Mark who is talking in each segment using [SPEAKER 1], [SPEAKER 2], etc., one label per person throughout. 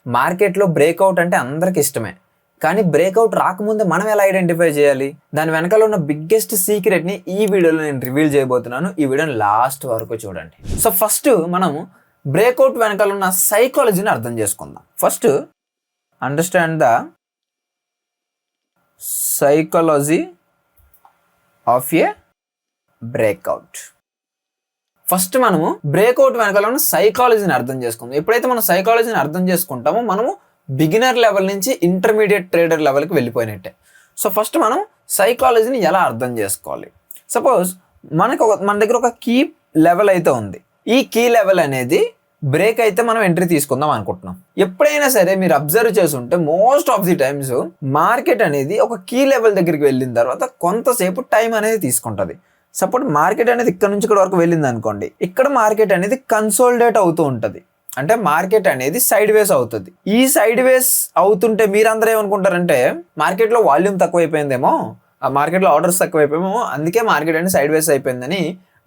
[SPEAKER 1] మార్కెట్లో బ్రేక్అవుట్ అంటే అందరికి ఇష్టమే, కానీ బ్రేక్అవుట్ రాకముందే మనం ఎలా ఐడెంటిఫై చేయాలి? దాని వెనకాల ఉన్న బిగ్గెస్ట్ సీక్రెట్ని ఈ వీడియోలో నేను రివీల్ చేయబోతున్నాను. ఈ వీడియోని లాస్ట్ వరకు చూడండి. సో ఫస్ట్ మనం బ్రేక్అవుట్ వెనకాల ఉన్న సైకాలజీని అర్థం చేసుకుందాం. First understand the psychology of A breakout. First మనము బ్రేక్అవుట్ వెనకాల ఉన్న సైకాలజీని అర్థం చేసుకుందాం. ఎప్పుడైతే మనం సైకాలజీని అర్థం చేసుకుంటామో మనము బిగినర్ లెవెల్ నుంచి ఇంటర్మీడియట్ ట్రేడర్ లెవెల్కి వెళ్ళిపోయినట్టే. సో ఫస్ట్ మనం సైకాలజీని ఎలా అర్థం చేసుకోవాలి? సపోజ్ మన దగ్గర ఒక కీ లెవెల్ అయితే ఉంది. ఈ కీ లెవెల్ అనేది బ్రేక్ అయితే మనం ఎంట్రీ తీసుకుందాం అనుకుంటున్నాం. ఎప్పుడైనా సరే మీరు అబ్జర్వ్ చేసి ఉంటే most of the times market అనేది ఒక కీ లెవెల్ దగ్గరికి వెళ్ళిన తర్వాత కొంతసేపు టైం అనేది తీసుకుంటుంది. సపోజ్ మార్కెట్ అనేది ఇక్కడ నుంచి ఇక్కడ వరకు వెళ్ళింది అనుకోండి, ఇక్కడ మార్కెట్ అనేది కన్సోలిడేట్ అవుతూ ఉంటుంది. అంటే మార్కెట్ అనేది సైడ్ వేస్ అవుతుంది. ఈ సైడ్ వేస్ అవుతుంటే మీరందరూ ఏమనుకుంటారంటే మార్కెట్లో వాల్యూమ్ తక్కువైపోయిందేమో, ఆ మార్కెట్లో ఆర్డర్స్ తక్కువైపోయేమో, అందుకే మార్కెట్ అనేది సైడ్ వేస్ అయిపోయిందని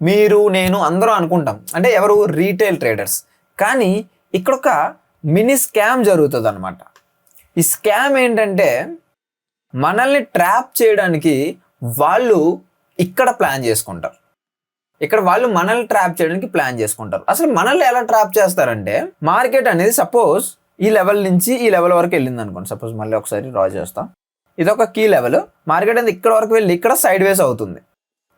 [SPEAKER 1] మీరు నేను అందరూ అనుకుంటాం. అంటే ఎవరు? Retail traders. కానీ ఇక్కడ ఒక మినీ స్కామ్ జరుగుతుంది అనమాట. ఈ స్కామ్ ఏంటంటే మనల్ని ట్రాప్ చేయడానికి వాళ్ళు ఇక్కడ ప్లాన్ చేసుకుంటారు. ఇక్కడ వాళ్ళు మనల్ని ట్రాప్ చేయడానికి ప్లాన్ చేసుకుంటారు. అసలు మనల్ని ఎలా ట్రాప్ చేస్తారంటే మార్కెట్ అనేది సపోజ్ ఈ లెవెల్ నుంచి ఈ లెవెల్ వరకు వెళ్ళింది అనుకోండి. సపోజ్ మళ్ళీ ఒకసారి డ్రా చేస్తాం. ఇది ఒక కీ లెవెల్. మార్కెట్ అనేది ఇక్కడ వరకు వెళ్ళి ఇక్కడ సైడ్ వేస్ అవుతుంది.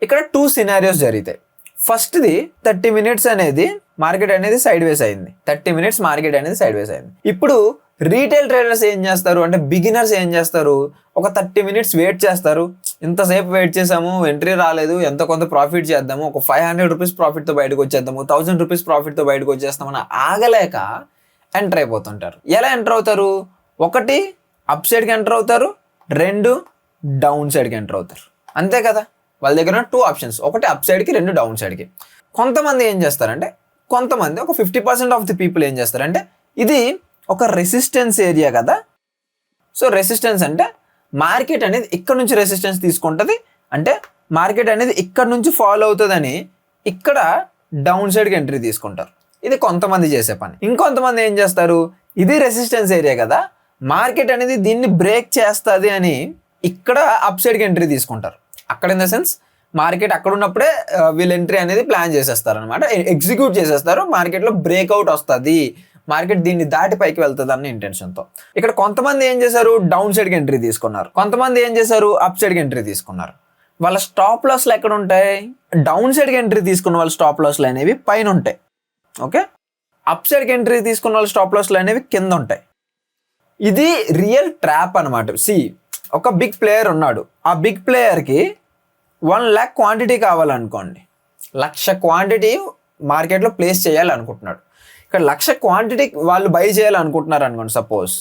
[SPEAKER 1] ఇక్కడ 2 సినారియోస్ జరుగుతాయి. ఫస్ట్ది 30 minutes అనేది మార్కెట్ అనేది సైడ్ వేస్ అయింది. 30 minutes మార్కెట్ అనేది సైడ్ వేస్ అయింది. ఇప్పుడు రీటైల్ ట్రేడర్స్ ఏం చేస్తారు అంటే బిగినర్స్ ఏం చేస్తారు? ఒక 30 minutes వెయిట్ చేస్తారు. ఇంతసేపు వెయిట్ చేసాము, ఎంట్రీ రాలేదు, ఎంతో కొంత ప్రాఫిట్ చేద్దాము, ఒక 500 rupees ప్రాఫిట్తో బయటకు వచ్చేద్దాము, 1000 rupees ప్రాఫిట్తో బయటకు వచ్చేస్తామని ఆగలేక ఎంటర్ అయిపోతుంటారు. ఎలా ఎంటర్ అవుతారు? 1 అప్ సైడ్కి ఎంటర్ అవుతారు, 2 డౌన్ సైడ్కి ఎంటర్ అవుతారు. అంతే కదా? వాళ్ళ దగ్గర 2 ఆప్షన్స్, 1 అప్ సైడ్కి, 2 డౌన్ సైడ్కి. కొంతమంది ఏం చేస్తారంటే ఒక 50% ఆఫ్ ది పీపుల్ ఏం చేస్తారంటే ఇది ఒక రెసిస్టెన్స్ ఏరియా కదా, సో రెసిస్టెన్స్ అంటే మార్కెట్ అనేది ఇక్కడ నుంచి రెసిస్టెన్స్ తీసుకుంటుంది, అంటే మార్కెట్ అనేది ఇక్కడ నుంచి ఫాలో అవుతుందని ఇక్కడ డౌన్ సైడ్కి ఎంట్రీ తీసుకుంటారు. ఇది కొంతమంది చేసే పని. ఇంకొంతమంది ఏం చేస్తారు? ఇది రెసిస్టెన్స్ ఏరియా కదా, మార్కెట్ అనేది దీన్ని బ్రేక్ చేస్తుంది అని ఇక్కడ అప్ సైడ్కి ఎంట్రీ తీసుకుంటారు. అక్కడ ఇన్ ద సెన్స్ మార్కెట్ అక్కడ ఉన్నప్పుడే వీళ్ళు ఎంట్రీ అనేది ప్లాన్ చేసేస్తారు అనమాట, ఎగ్జిక్యూట్ చేసేస్తారు. మార్కెట్లో బ్రేక్అవుట్ వస్తుంది, మార్కెట్ దీన్ని దాటి పైకి వెళ్తుంది అన్న ఇంటెన్షన్తో. ఇక్కడ కొంతమంది ఏం చేశారు? డౌన్ సైడ్కి ఎంట్రీ తీసుకున్నారు. కొంతమంది ఏం చేశారు? అప్ సైడ్కి ఎంట్రీ తీసుకున్నారు. వాళ్ళ స్టాప్ లాస్లు ఎక్కడ ఉంటాయి? డౌన్ సైడ్కి ఎంట్రీ తీసుకున్న వాళ్ళ స్టాప్ లాస్లు అనేవి పైన ఉంటాయి. ఓకే, అప్ సైడ్కి ఎంట్రీ తీసుకున్న వాళ్ళ స్టాప్ లాస్లు అనేవి కింద ఉంటాయి. ఇది రియల్ ట్రాప్ అనమాట. ఒక బిగ్ ప్లేయర్ ఉన్నాడు. ఆ బిగ్ ప్లేయర్కి 1 lakh క్వాంటిటీ కావాలనుకోండి, 1,00,000 క్వాంటిటీ మార్కెట్లో ప్లేస్ చేయాలనుకుంటున్నాడు. ఇక్కడ 1,00,000 క్వాంటిటీ వాళ్ళు బై చేయాలనుకుంటున్నారు అనుకోండి సపోజ్.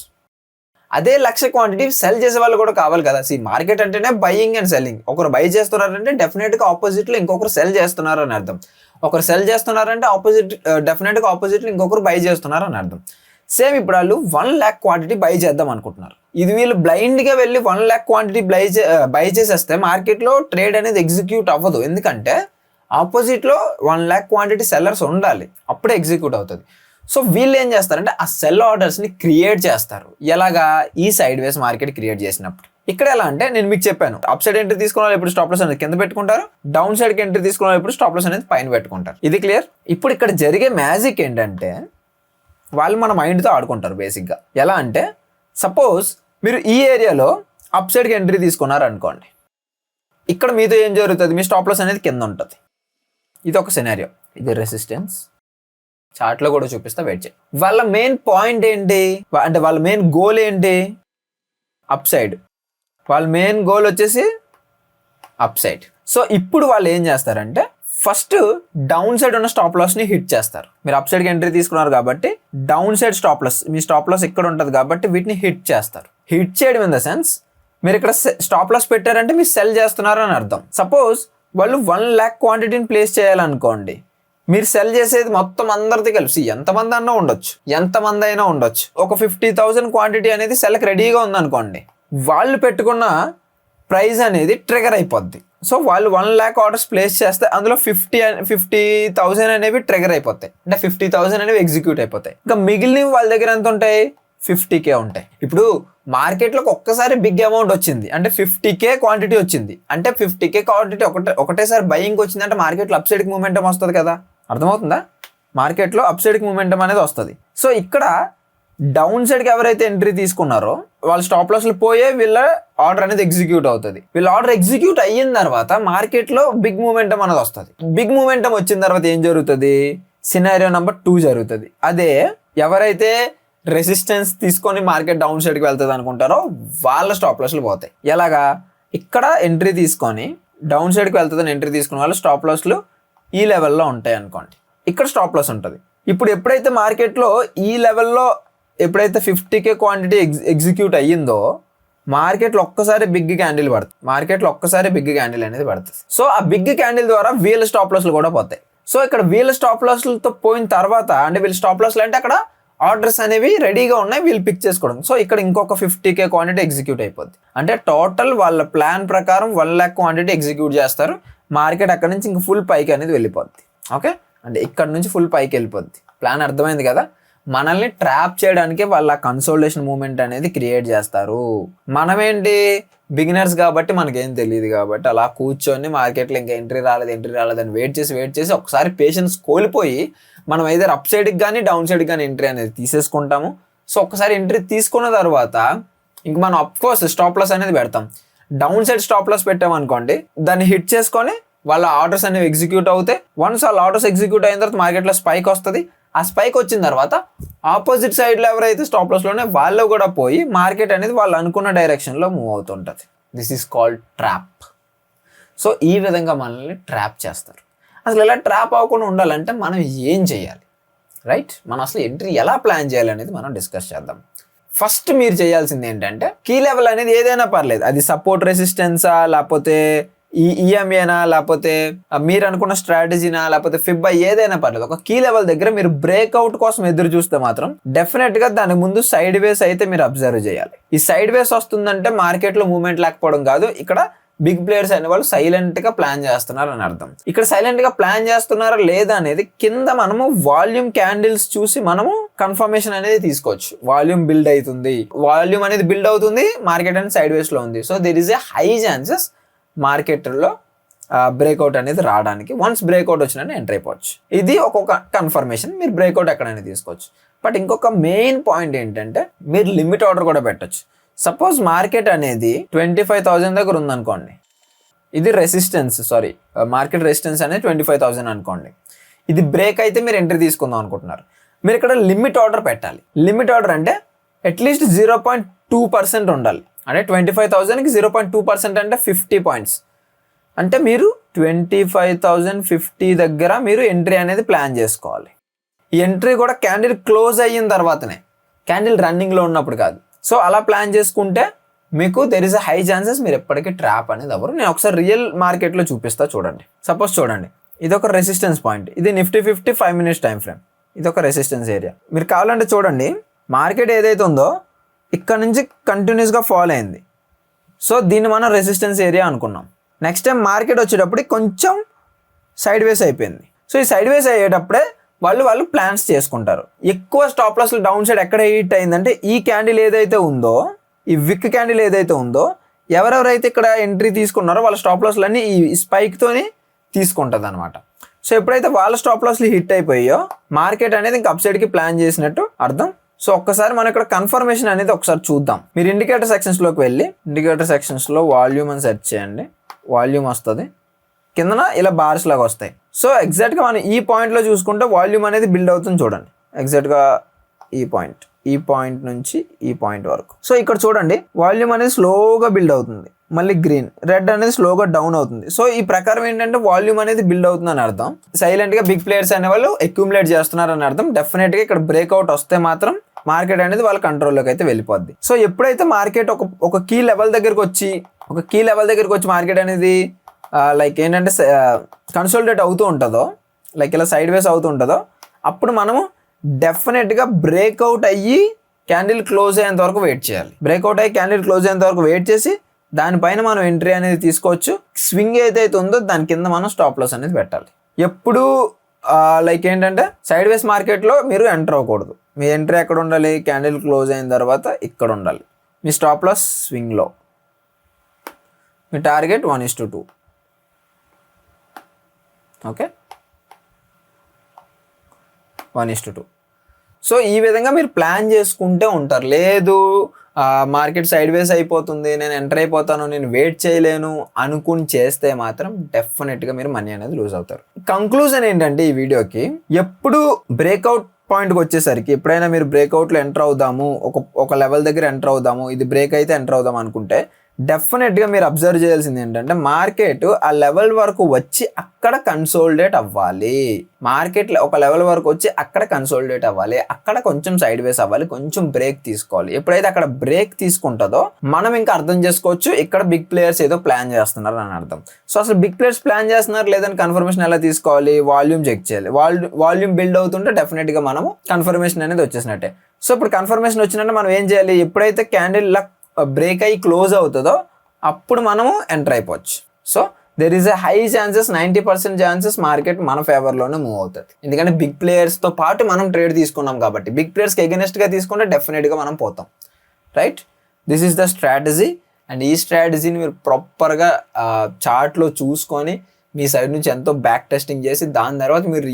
[SPEAKER 1] అదే 1,00,000 క్వాంటిటీ సెల్ చేసే వాళ్ళు కూడా కావాలి కదా. మార్కెట్ అంటేనే బయింగ్ అండ్ సెల్లింగ్. ఒకరు బై చేస్తున్నారంటే డెఫినెట్గా ఆపోజిట్లో ఇంకొకరు సెల్ చేస్తున్నారు అని అర్థం. ఒకరు సెల్ చేస్తున్నారంటే డెఫినెట్గా ఆపోజిట్లో ఇంకొకరు బై చేస్తున్నారు అని అర్థం. సేమ్ ఇప్పుడు వాళ్ళు 1 lakh క్వాంటిటీ బై చేద్దాం అనుకుంటున్నారు. ఇది వీళ్ళు బ్లైండ్గా వెళ్ళి 1 lakh క్వాంటిటీ బై చేసేస్తే మార్కెట్లో ట్రేడ్ అనేది ఎగ్జిక్యూట్ అవ్వదు. ఎందుకంటే ఆపోజిట్లో 1 lakh క్వాంటిటీ సెల్లర్స్ ఉండాలి, అప్పుడే ఎగ్జిక్యూట్ అవుతుంది. సో వీళ్ళు ఏం చేస్తారంటే ఆ సెల్ ఆర్డర్స్ని క్రియేట్ చేస్తారు. ఎలాగా? ఈ సైడ్ వేస్ మార్కెట్ క్రియేట్ చేసినప్పుడు. ఇక్కడ ఎలా అంటే నేను మీకు చెప్పాను, అప్ సైడ్ ఎంట్రీ తీసుకున్న వాళ్ళు ఇప్పుడు స్టాప్ లాస్ అనేది కింద పెట్టుకుంటారు, డౌన్ సైడ్కి ఎంట్రీ తీసుకున్న వాళ్ళు ఇప్పుడు స్టాప్ లాస్ అనేది పైన పెట్టుకుంటారు. ఇది క్లియర్? ఇప్పుడు ఇక్కడ జరిగే మ్యాజిక్ ఏంటంటే వాళ్ళు మన మైండ్తో ఆడుకుంటారు బేసిక్గా. ఎలా అంటే సపోజ్ మీరు ఈ ఏరియాలో అప్ సైడ్కి ఎంట్రీ తీసుకున్నారు అనుకోండి, ఇక్కడ మీతో ఏం జరుగుతుంది? మీ స్టాప్ లాస్ అనేది కింద ఉంటుంది. ఇది ఒక సినారియో. ఇది రెసిస్టెన్స్. చార్ట్లో కూడా చూపిస్తా, వెయిట్ చేయి. వాళ్ళ మెయిన్ పాయింట్ ఏంటి అంటే వాళ్ళ మెయిన్ గోల్ ఏంటి? Up side. వాళ్ళ మెయిన్ గోల్ వచ్చేసి అప్ సైడ్. సో ఇప్పుడు వాళ్ళు ఏం చేస్తారంటే ఫస్ట్ డౌన్ సైడ్ ఉన్న స్టాప్ లాస్ని హిట్ చేస్తారు. మీరు అప్ సైడ్కి ఎంట్రీ తీసుకున్నారు కాబట్టి డౌన్ సైడ్ స్టాప్ లాస్, మీ స్టాప్ లాస్ ఇక్కడ ఉంటుంది కాబట్టి వీటిని హిట్ చేస్తారు. హిట్ చేయడం ఇన్ ద సెన్స్ మీరు ఇక్కడ స్టాప్ లాస్ పెట్టారంటే మీరు సెల్ చేస్తున్నారు అని అర్థం. సపోజ్ వాళ్ళు 1 lakh క్వాంటిటీని ప్లేస్ చేయాలనుకోండి, మీరు సెల్ చేసేది మొత్తం అందరితో కలిసి ఎంతమంది అయినా ఉండొచ్చు. ఒక 50,000 క్వాంటిటీ అనేది సెల్కి రెడీగా ఉందనుకోండి, వాళ్ళు పెట్టుకున్న ప్రైస్ అనేది ట్రిగర్ అయిపోద్ది. సో వాళ్ళు 1 lakh ఆర్డర్స్ ప్లేస్ చేస్తే అందులో 50,000 అనేవి ట్రిగర్ అయిపోతాయి, అంటే 50,000 అనేవి ఎగ్జిక్యూట్ అయిపోతాయి. ఇంకా మిగిలినవి వాళ్ళ దగ్గర ఎంత ఉంటాయి? 50K ఉంటాయి. ఇప్పుడు మార్కెట్లోకి ఒక్కసారి బిగ్ అమౌంట్ వచ్చింది అంటే 50K క్వాంటిటీ వచ్చింది అంటే 50K క్వాంటిటీ ఒకటేసారి బయింగ్ వచ్చింది అంటే మార్కెట్లో అప్సైడ్కి మూమెంటం వస్తుంది కదా, అర్థమవుతుందా? మార్కెట్లో అప్సైడ్కి మూమెంటం అనేది వస్తుంది. సో ఇక్కడ డౌన్ సైడ్కి ఎవరైతే ఎంట్రీ తీసుకున్నారో వాళ్ళ స్టాప్ లాస్లు పోయే వీళ్ళ ఆర్డర్ అనేది ఎగ్జిక్యూట్ అవుతుంది. వీళ్ళ ఆర్డర్ ఎగ్జిక్యూట్ అయిన తర్వాత మార్కెట్లో బిగ్ మూమెంటం అనేది వస్తుంది. బిగ్ మూమెంటం వచ్చిన తర్వాత ఏం జరుగుతుంది? సినారియో నెంబర్ 2 జరుగుతుంది. అదే ఎవరైతే రెసిస్టెన్స్ తీసుకొని మార్కెట్ డౌన్ సైడ్కి వెళ్తుంది అనుకుంటారో వాళ్ళ స్టాప్ లాస్లు పోతాయి. ఎలాగా? ఇక్కడ ఎంట్రీ తీసుకొని డౌన్ సైడ్కి వెళ్తుందని ఎంట్రీ తీసుకున్న వాళ్ళ స్టాప్ లాస్లు ఈ లెవెల్లో ఉంటాయి అనుకోండి. ఇక్కడ స్టాప్ లాస్ ఉంటుంది. ఇప్పుడు ఎప్పుడైతే మార్కెట్లో ఈ లెవెల్లో ఎప్పుడైతే 50K క్వాంటిటీ ఎగ్జిక్యూట్ అయ్యిందో మార్కెట్లో ఒక్కసారి బిగ్ క్యాండిల్ పడుతుంది. మార్కెట్లో ఒక్కసారి బిగ్ క్యాండిల్ అనేది పడుతుంది. సో ఆ బిగ్ క్యాండిల్ ద్వారా వీళ్ళ స్టాప్ లాస్లు కూడా పోతాయి. సో ఇక్కడ వీళ్ళ స్టాప్ లాస్లతో పోయిన తర్వాత అంటే వీళ్ళ స్టాప్ లాస్లు అంటే అక్కడ ఆర్డర్స్ అనేవి రెడీగా ఉన్నాయి, వీళ్ళు పిక్ చేసుకోవడం. సో ఇక్కడ ఇంకొక 50K క్వాంటిటీ ఎగ్జిక్యూట్ అయిపోద్ది. అంటే టోటల్ వాళ్ళ ప్లాన్ ప్రకారం 1 lakh క్వాంటిటీ ఎగ్జిక్యూట్ చేస్తారు. మార్కెట్ అక్కడ నుంచి ఇంక ఫుల్ పైకి అనేది వెళ్ళిపోద్ది. ఓకే, అంటే ఇక్కడ నుంచి ఫుల్ పైకి వెళ్ళిపోద్ది. ప్లాన్ అర్థమైంది కదా? మనల్ని ట్రాప్ చేయడానికి వాళ్ళ కన్సోలిడేషన్ మూమెంట్ అనేది క్రియేట్ చేస్తారు. మనమేంటి బిగినర్స్ కాబట్టి మనకేం తెలియదు కాబట్టి అలా కూర్చొని మార్కెట్లో ఇంకా ఎంట్రీ రాలేదు అని వెయిట్ చేసి ఒకసారి పేషెన్స్ కోల్పోయి మనం ఐదర్ అప్ సైడ్కి కానీ డౌన్ సైడ్కి కానీ ఎంట్రీ అనేది తీసేసుకుంటాము. సో ఒక్కసారి ఎంట్రీ తీసుకున్న తర్వాత ఇంక మనం అఫ్కోర్స్ స్టాప్ లాస్ అనేది పెడతాం. డౌన్ సైడ్ స్టాప్ లాస్ పెట్టామనుకోండి, దాన్ని హిట్ చేసుకొని వాళ్ళ ఆర్డర్స్ అనేవి ఎగ్జిక్యూట్ అవుతాయి. వన్స్ వాళ్ళ ఆర్డర్స్ ఎగ్జిక్యూట్ అయిన తర్వాత మార్కెట్లో స్పైక్ వస్తుంది. ఆ స్పైక్ వచ్చిన తర్వాత ఆపోజిట్ సైడ్లో ఎవరైతే స్టాప్ లాస్లోనే వాళ్ళు కూడా పోయి మార్కెట్ అనేది వాళ్ళు అనుకున్న డైరెక్షన్లో మూవ్ అవుతుంటుంది. This is called trap. So ఈ విధంగా మనల్ని ట్రాప్ చేస్తారు. అసలు ఇలా ట్రాప్ అవ్వకుండా ఉండాలంటే మనం ఏం చేయాలి? రైట్, మనం అసలు ఎంట్రీ ఎలా ప్లాన్ చేయాలి అనేది మనం డిస్కస్ చేద్దాం. ఫస్ట్ మీరు చేయాల్సింది ఏంటంటే కీ లెవెల్ అనేది ఏదైనా పర్లేదు, అది సపోర్ట్ రెసిస్టెన్సా లేకపోతే ఈఎంఏనా లేకపోతే మీరు అనుకున్న స్ట్రాటజీనా లేకపోతే ఫిబ్బా ఏదైనా పర్లేదు, ఒక కీ లెవెల్ దగ్గర మీరు బ్రేక్అవుట్ కోసం ఎదురు చూస్తే మాత్రం డెఫినెట్ గా దాని ముందు సైడ్ వేస్ అయితే మీరు అబ్జర్వ్ చేయాలి. ఈ సైడ్ వేస్ వస్తుందంటే మార్కెట్ లో మూవ్మెంట్ లేకపోవడం కాదు, ఇక్కడ బిగ్ ప్లేయర్స్ అనే వాళ్ళు సైలెంట్ గా ప్లాన్ చేస్తున్నారు అని అర్థం. ఇక్కడ సైలెంట్ గా ప్లాన్ చేస్తున్నారా లేదా అనేది కింద మనము వాల్యూమ్ క్యాండిల్స్ చూసి మనము కన్ఫర్మేషన్ అనేది తీసుకోవచ్చు. వాల్యూమ్ బిల్డ్ అవుతుంది, వాల్యూమ్ అనేది బిల్డ్ అవుతుంది, మార్కెట్ అనేది సైడ్ వేస్ లో ఉంది. So there is a high chances మార్కెట్లో బ్రేక్అవుట్ అనేది రావడానికి. వన్స్ బ్రేక్అవుట్ వచ్చినట్టు ఎంటర్ అయిపోవచ్చు. ఇది ఒక్కొక్క కన్ఫర్మేషన్, మీరు బ్రేక్అవుట్ ఎక్కడైనా తీసుకోవచ్చు. బట్ ఇంకొక మెయిన్ పాయింట్ ఏంటంటే మీరు లిమిట్ ఆర్డర్ కూడా పెట్టచ్చు. సపోజ్ మార్కెట్ అనేది 25,000 దగ్గర ఉందనుకోండి, ఇది రెసిస్టెన్స్ మార్కెట్ రెసిస్టెన్స్ అనేది 25,000 అనుకోండి. ఇది బ్రేక్ అయితే మీరు ఎంట్రీ తీసుకుందాం అనుకుంటున్నారు, మీరు ఇక్కడ లిమిట్ ఆర్డర్ పెట్టాలి. లిమిట్ ఆర్డర్ అంటే అట్లీస్ట్ 0.2% ఉండాలి. అంటే 25,000కి 0.2% అంటే 50 పాయింట్స్. అంటే మీరు 25,050 దగ్గర మీరు ఎంట్రీ అనేది ప్లాన్ చేసుకోవాలి. ఈ ఎంట్రీ కూడా క్యాండిల్ క్లోజ్ అయిన తర్వాతనే, క్యాండిల్ రన్నింగ్లో ఉన్నప్పుడు కాదు. సో అలా ప్లాన్ చేసుకుంటే మీకు there is a high chances మీరు ఎప్పటికీ ట్రాప్ అనేది అవ్వరు. నేను ఒకసారి రియల్ మార్కెట్లో చూపిస్తా చూడండి. సపోజ్ చూడండి, ఇది ఒక రెసిస్టెన్స్ పాయింట్, ఇది నిఫ్టీ 50 5 minutes టైం ఫ్రేమ్, ఇది ఒక రెసిస్టెన్స్ ఏరియా. మీరు కావాలంటే చూడండి, మార్కెట్ ఏదైతే ఉందో ఇక్కడ నుంచి కంటిన్యూస్గా ఫాల్ అయింది. సో దీన్ని మనం రెసిస్టెన్స్ ఏరియా అనుకున్నాం. నెక్స్ట్ టైం మార్కెట్ వచ్చేటప్పుడు కొంచెం సైడ్ వేస్ అయిపోయింది. సో ఈ సైడ్ వేస్ అయ్యేటప్పుడే వాళ్ళు ప్లాన్స్ చేసుకుంటారు. ఎక్కువ స్టాప్ లాస్లు డౌన్ సైడ్ ఎక్కడ హిట్ అయిందంటే ఈ క్యాండిల్ ఏదైతే ఉందో, ఈ విక్ క్యాండిల్ ఏదైతే ఉందో, ఎవరెవరైతే ఇక్కడ ఎంట్రీ తీసుకున్నారో వాళ్ళ స్టాప్ లాస్లు అన్నీ ఈ స్పైక్తోని తీసుకుంటుంది అనమాట. సో ఎప్పుడైతే వాళ్ళ స్టాప్ లాస్లు హిట్ అయిపోయాయో మార్కెట్ అనేది ఇంకా అప్ సైడ్కి ప్లాన్ చేసినట్టు అర్థం. సో ఒక్కసారి మనం ఇక్కడ కన్ఫర్మేషన్ అనేది ఒకసారి చూద్దాం. మీరు ఇండికేటర్ సెక్షన్స్లోకి వెళ్ళి ఇండికేటర్ సెక్షన్స్లో వాల్యూమ్ అని సెర్చ్ చేయండి. వాల్యూమ్ వస్తుంది, కిందన ఇలా బార్స్ లాగా వస్తాయి. సో ఎగ్జాక్ట్గా మనం ఈ పాయింట్లో చూసుకుంటే వాల్యూమ్ అనేది బిల్డ్ అవుతుంది చూడండి. ఎగ్జాక్ట్గా ఈ పాయింట్ నుంచి ఈ పాయింట్ వరకు. సో ఇక్కడ చూడండి, వాల్యూమ్ అనేది స్లోగా బిల్డ్ అవుతుంది, మళ్ళీ గ్రీన్ రెడ్ అనేది స్లోగా డౌన్ అవుతుంది. సో ఈ ప్రకారం ఏంటంటే వాల్యూమ్ అనేది బిల్డ్ అవుతుంది అని అర్థం. సైలెంట్గా బిగ్ ప్లేయర్స్ అనే వాళ్ళు అక్యూములేట్ చేస్తున్నారు అని అర్థం. డెఫినెట్గా ఇక్కడ బ్రేక్అవుట్ వస్తే మాత్రం మార్కెట్ అనేది వాళ్ళ కంట్రోల్లోకి అయితే వెళ్ళిపోద్ది. సో ఎప్పుడైతే మార్కెట్ ఒక కీ లెవెల్ దగ్గరికి వచ్చి మార్కెట్ అనేది లైక్ ఏంటంటే కన్సోలిడేట్ అవుతూ ఉంటుందో, లైక్ ఇలా సైడ్ వేస్ అవుతూ ఉంటుందో, అప్పుడు మనము డెఫినెట్గా బ్రేక్అవుట్ అయ్యి క్యాండిల్ క్లోజ్ అయ్యేంత వరకు వెయిట్ చేయాలి. బ్రేక్అవుట్ అయ్యి క్యాండిల్ క్లోజ్ అయ్యేంత వరకు వెయిట్ చేసి దానిపైన మనం ఎంట్రీ అనేది తీసుకోవచ్చు. స్వింగ్ ఏదైతే ఉందో దాని కింద మనం స్టాప్ లాస్ అనేది పెట్టాలి. ఎప్పుడు లైక్ ఏంటంటే సైడ్ వేస్ మార్కెట్లో మీరు ఎంటర్ అవ్వకూడదు. మీ ఎంట్రీ ఎక్కడ ఉండాలి? క్యాండిల్ క్లోజ్ అయిన తర్వాత ఇక్కడ ఉండాలి. మీ స్టాప్ లాస్ స్వింగ్లో, మీ టార్గెట్ 1:2. ఓకే, 1:2. సో ఈ విధంగా మీరు ప్లాన్ చేసుకుంటే ఉంటారు. లేదు మార్కెట్ సైడ్ వేస్ అయిపోతుంది, నేను ఎంటర్ అయిపోతాను, నేను వెయిట్ చేయలేను అనుకుని చేస్తే మాత్రం డెఫినెట్గా మీరు మనీ అనేది లూజ్ అవుతారు. కంక్లూజన్ ఏంటంటే ఈ వీడియోకి, ఎప్పుడు బ్రేక్అవుట్ పాయింట్కి వచ్చేసరికి ఎప్పుడైనా మీరు బ్రేక్అవుట్లో ఎంటర్ అవుదాము, ఒక లెవెల్ దగ్గర ఎంటర్ అవుదాము, ఇది బ్రేక్ అయితే ఎంటర్ అవుదాం అనుకుంటే డెఫినెట్గా మీరు అబ్జర్వ్ చేయాల్సింది ఏంటంటే మార్కెట్ ఆ లెవెల్ వరకు వచ్చి అక్కడ కన్సోలిడేట్ అవ్వాలి. మార్కెట్ ఒక లెవెల్ వరకు వచ్చి అక్కడ కన్సోలిడేట్ అవ్వాలి, అక్కడ కొంచెం సైడ్ వేస్ అవ్వాలి, కొంచెం బ్రేక్ తీసుకోవాలి. ఎప్పుడైతే అక్కడ బ్రేక్ తీసుకుంటుందో మనం ఇంకా అర్థం చేసుకోవచ్చు ఇక్కడ బిగ్ ప్లేయర్స్ ఏదో ప్లాన్ చేస్తున్నారు అని అర్థం. సో అసలు బిగ్ ప్లేయర్స్ ప్లాన్ చేస్తున్నారు లేదని కన్ఫర్మేషన్ ఎలా తీసుకోవాలి? వాల్యూమ్ చెక్ చేయాలి. వాల్యూమ్ బిల్డ్ అవుతుంటే డెఫినెట్గా మనము కన్ఫర్మేషన్ అనేది వచ్చేసినట్టే. సో ఇప్పుడు కన్ఫర్మేషన్ వచ్చినట్టే మనం ఏం చేయాలి? ఎప్పుడైతే క్యాండిల్ బ్రేక్ అయ్యి క్లోజ్ అవుతుందో అప్పుడు మనము ఎంటర్ అయిపోవచ్చు. So there is a high chances, 90% chances market మన ఫేవర్లోనే మూవ్ అవుతుంది. ఎందుకంటే బిగ్ ప్లేయర్స్తో పాటు మనం ట్రేడ్ తీసుకున్నాం కాబట్టి. బిగ్ ప్లేయర్స్కి ఎగెనెస్ట్గా తీసుకుంటే డెఫినెట్గా మనం పోతాం. Right, this is the strategy. And ఈ స్ట్రాటజీని మీరు ప్రాపర్గా చార్ట్లో చూసుకొని మీ సైడ్ నుంచి ఎంతో బ్యాక్ టెస్టింగ్ చేసి దాని తర్వాత మీరు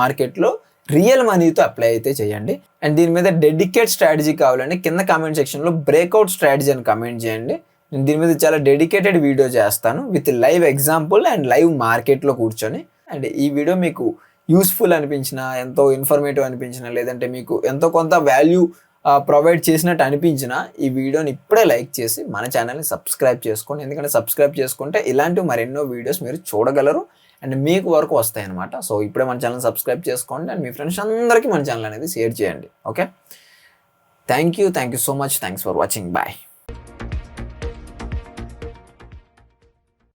[SPEAKER 1] మార్కెట్లో రియల్ మనీతో అప్లై అయితే చేయండి. అండ్ దీని మీద డెడికేట్ స్ట్రాటజీ కావాలంటే కింద కామెంట్ సెక్షన్లో బ్రేక్అవుట్ స్ట్రాటజీ అని కామెంట్ చేయండి. నేను దీని మీద చాలా డెడికేటెడ్ వీడియో చేస్తాను with live example and live మార్కెట్లో కూర్చొని. అండ్ ఈ వీడియో మీకు యూస్ఫుల్ అనిపించినా, ఎంతో ఇన్ఫర్మేటివ్ అనిపించినా, లేదంటే మీకు ఎంతో కొంత వాల్యూ ప్రొవైడ్ చేసినట్టు అనిపించినా ఈ వీడియోని ఇప్పుడే లైక్ చేసి మన ఛానల్ని సబ్స్క్రైబ్ చేసుకోండి. ఎందుకంటే సబ్స్క్రైబ్ చేసుకుంటే ఇలాంటి మరెన్నో వీడియోస్ మీరు చూడగలరు అండ్ మీకు వరకు వస్తాయి అనమాట. సో ఇప్పుడే మన ఛానల్ సబ్స్క్రైబ్ చేసుకోండి అండ్ మీ ఫ్రెండ్స్ అందరికీ మన ఛానల్ అనేది షేర్ చేయండి. Okay, thank you so much. Thanks for watching. Bye.